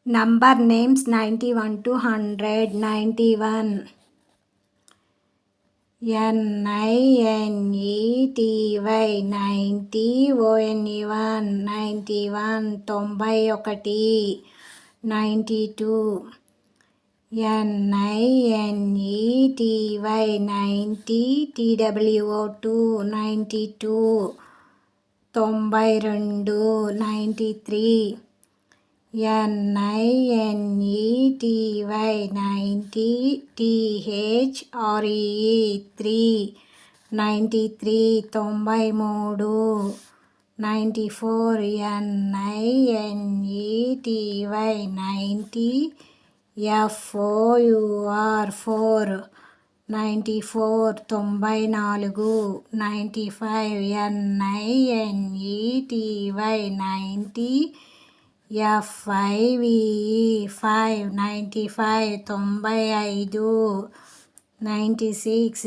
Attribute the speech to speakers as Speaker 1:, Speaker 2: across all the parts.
Speaker 1: Number names 91 to 100. 91. NINETY 90 ONE 91 91 92 NINETY 90 TWO2 92 92 93 NINETY 90 THREE 3 93 93 94 NINETY 90 FOUR 4 94 94 95 NINETY 90 FIVE 5 95 95 96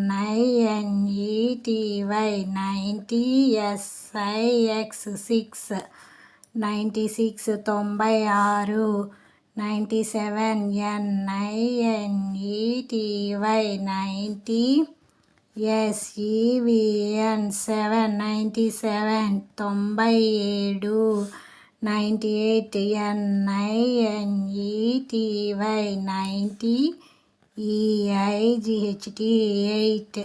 Speaker 1: NINETY 90 SIX 6 96 96 97 NINETY 90 SEVN 7 97 97 98 NINETY 90 EIGHT 8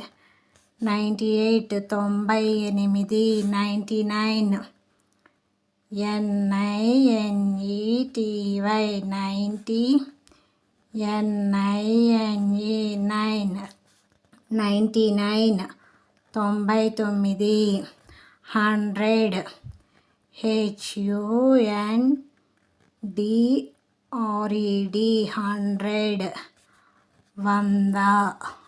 Speaker 1: 98 98 99 NINETY 90 NINE 9 99 99 100 HUNDRED 100 100